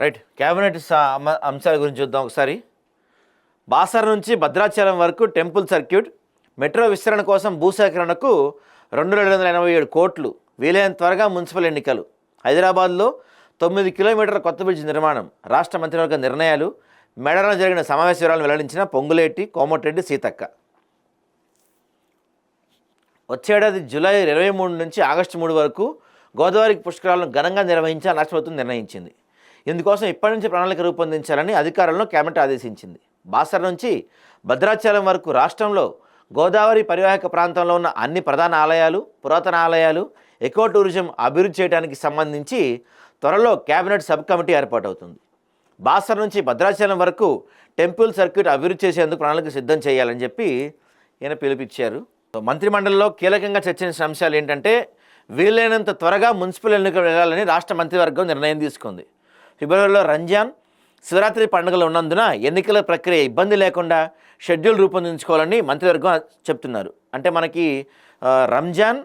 Right. Cabinet అంశాల గురించి చూద్దాం ఒకసారి. బాసర నుంచి భద్రాచలం వరకు టెంపుల్ సర్క్యూట్, మెట్రో విస్తరణ కోసం భూసేకరణకు 2,287 కోట్లు, వీలైనంత త్వరగా మున్సిపల్ ఎన్నికలు, హైదరాబాద్లో 9 కిలోమీటర్ల కొత్త బ్రిడ్జ్ నిర్మాణం, రాష్ట్ర మంత్రివర్గ నిర్ణయాలు, మేడారంలో జరిగిన సమావేశ వివరాలను వెల్లడించిన పొంగులేటి, కోమటిరెడ్డి, సీతక్క. వచ్చేడాది జూలై 23 నుంచి ఆగస్టు 3 వరకు గోదావరి పుష్కరాలను ఘనంగా నిర్వహించాలని రాష్ట్ర ప్రభుత్వం నిర్ణయించింది. ఇందుకోసం ఇప్పటి నుంచి ప్రణాళిక రూపొందించాలని అధికారులను కేబినెట్ ఆదేశించింది. బాసర నుంచి భద్రాచలం వరకు రాష్ట్రంలో గోదావరి పరివాహక ప్రాంతంలో ఉన్న అన్ని ప్రధాన ఆలయాలు, పురాతన ఆలయాలు, ఎకో టూరిజం అభివృద్ధి చేయడానికి సంబంధించి త్వరలో కేబినెట్ సబ్ కమిటీ ఏర్పాటవుతుంది. బాసర నుంచి భద్రాచలం వరకు టెంపుల్ సర్క్యూట్ అభివృద్ధి చేసేందుకు ప్రణాళిక సిద్ధం చేయాలని చెప్పి ఈయన పిలుపిచ్చారు. మంత్రిమండలిలో కీలకంగా చర్చించిన అంశాలు ఏంటంటే, వీలైనంత త్వరగా మున్సిపల్ ఎన్నికలు వెళ్ళాలని రాష్ట్ర మంత్రివర్గం నిర్ణయం తీసుకుంది. ఫిబ్రవరిలో రంజాన్, శివరాత్రి పండుగలు ఉన్నందున ఎన్నికల ప్రక్రియ ఇబ్బంది లేకుండా షెడ్యూల్ రూపొందించుకోవాలని మంత్రివర్గం చెప్తున్నారు. అంటే మనకి రంజాన్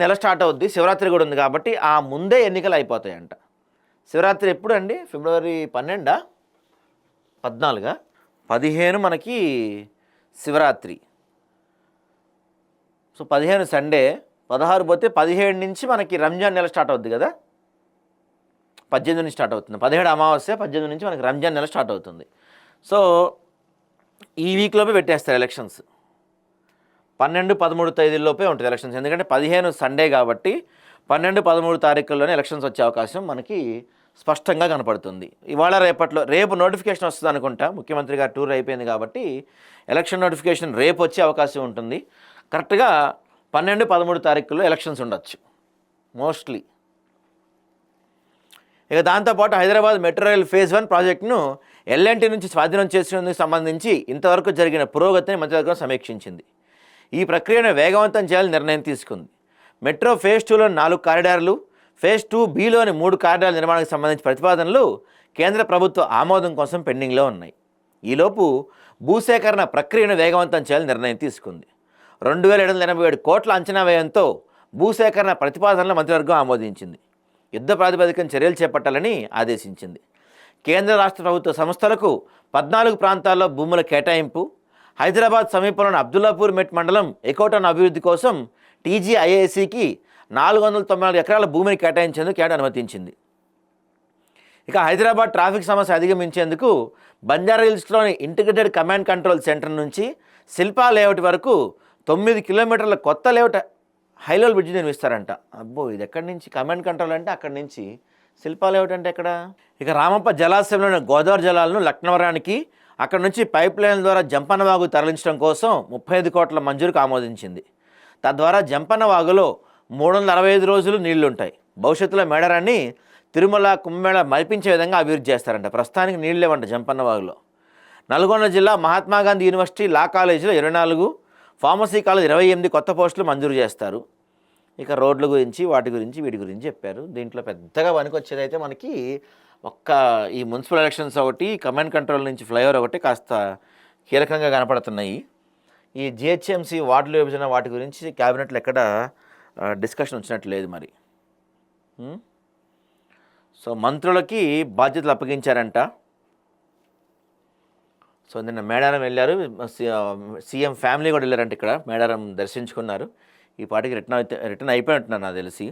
నెల స్టార్ట్ అవుద్ది, శివరాత్రి కూడా ఉంది కాబట్టి ఆ ముందే ఎన్నికలు అయిపోతాయంట. శివరాత్రి ఎప్పుడు అండి? ఫిబ్రవరి 12, 14, 15 మనకి శివరాత్రి. సో 15 సండే, 16 పోతే 17 నుంచి మనకి రంజాన్ నెల స్టార్ట్ అవుద్ది కదా, 18 నుంచి స్టార్ట్ అవుతుంది. 17 అమావాస్య, 18 నుంచి మనకి రంజాన్ నెల స్టార్ట్ అవుతుంది. సో ఈ వీక్లోపే పెట్టేస్తారు ఎలక్షన్స్. 12, 13 తేదీల్లోపే ఉంటుంది ఎలక్షన్స్. ఎందుకంటే 15 సండే కాబట్టి 12, 13 తారీఖుల్లోనే ఎలక్షన్స్ వచ్చే అవకాశం మనకి స్పష్టంగా కనపడుతుంది. ఇవాళ రేపు నోటిఫికేషన్ వస్తుంది అనుకుంటా. ముఖ్యమంత్రి గారు టూర్ అయిపోయింది కాబట్టి ఎలక్షన్ నోటిఫికేషన్ రేపు వచ్చే అవకాశం ఉంటుంది. కరెక్ట్గా 12, 13 తారీఖుల్లో ఎలక్షన్స్ ఉండొచ్చు మోస్ట్లీ. ఇక దాంతోపాటు హైదరాబాద్ మెట్రో రైల్ ఫేజ్ 1 ప్రాజెక్టును ఎల్ఎన్టీ నుంచి స్వాధీనం చేసేందుకు సంబంధించి ఇంతవరకు జరిగిన పురోగతిని మంత్రివర్గం సమీక్షించింది. ఈ ప్రక్రియను వేగవంతం చేయాలని నిర్ణయం తీసుకుంది. మెట్రో ఫేజ్ 2లో 4 కారిడార్లు, ఫేజ్ 2Bలోని 3 కారిడార్ల నిర్మాణానికి సంబంధించిన ప్రతిపాదనలు కేంద్ర ప్రభుత్వ ఆమోదం కోసం పెండింగ్లో ఉన్నాయి. ఈలోపు భూసేకరణ ప్రక్రియను వేగవంతం చేయాలని నిర్ణయం తీసుకుంది. 2,787 కోట్ల అంచనా వ్యయంతో భూసేకరణ ప్రతిపాదనలు మంత్రివర్గం ఆమోదించింది. యుద్ధ ప్రాతిపదికన చర్యలు చేపట్టాలని ఆదేశించింది. కేంద్ర రాష్ట్ర ప్రభుత్వ సంస్థలకు 14 ప్రాంతాల్లో భూముల కేటాయింపు, హైదరాబాద్ సమీపంలోని అబ్దుల్లాపూర్ మెట్ మండలం ఎకోటన్ అభివృద్ధి కోసం TGIACకి 494 ఎకరాల భూమిని కేటాయించేందుకు కేటాయింపు అనుమతించింది. ఇక హైదరాబాద్ ట్రాఫిక్ సమస్య అధిగమించేందుకు బంజారాహిల్స్లోని ఇంటిగ్రేటెడ్ కమాండ్ కంట్రోల్ సెంటర్ నుంచి శిల్పా లేఅవుట్ వరకు 9 కిలోమీటర్ల కొత్త లేఅవుట్ హైలెవెల్ బ్రిడ్జ్ నిర్మిస్తారంట. అబ్బో, ఇది ఎక్కడి నుంచి? కమాండ్ కంట్రోల్ అంటే అక్కడి నుంచి, శిల్పా లేఅవుట్ అంటే ఎక్కడ? ఇక రామప్ప జలాశయంలోని గోదావరి జలాలను లక్నవరానికి, అక్కడ నుంచి పైప్ లైన్ ద్వారా జంపన్నవాగు తరలించడం కోసం 35 కోట్ల మంజూరుకు ఆమోదించింది. తద్వారా జంపన్నవాగులో 365 రోజులు నీళ్లుంటాయి. భవిష్యత్తులో మేడారాన్ని తిరుమల, కుంభమేళ మరిపించే విధంగా అభివృద్ధి చేస్తారంట. ప్రస్తుతానికి నీళ్ళు లేవంట జంపన్నవాగులో. నల్గొండ జిల్లా మహాత్మాగాంధీ యూనివర్సిటీ లా కాలేజీలో 24, ఫార్మసీ కాలేజ్ 28 కొత్త పోస్టులు మంజూరు చేస్తారు. ఇక రోడ్ల గురించి, వీటి గురించి చెప్పారు. దీంట్లో పెద్దగా పనికొచ్చేది అయితే మనకి ఈ మున్సిపల్ ఎలక్షన్స్ ఒకటి, కమాండ్ కంట్రోల్ నుంచి ఫ్లైఓవర్ ఒకటి కాస్త కీలకంగా కనపడుతున్నాయి. ఈ GHMC వార్డుల విభజన వాటి గురించి క్యాబినెట్లో ఎక్కడ డిస్కషన్ వచ్చినట్టు లేదు మరి. సో మంత్రులకి బాధ్యతలు అప్పగించారంట. సో నిన్న మేడారం వెళ్ళారు, సీఎం ఫ్యామిలీ కూడా వెళ్ళారంట. ఇక్కడ మేడారం దర్శించుకున్నారు. ఈ పాటికి రిటర్న్ అయిపోయినట్టున్నారు నాకు తెలిసి.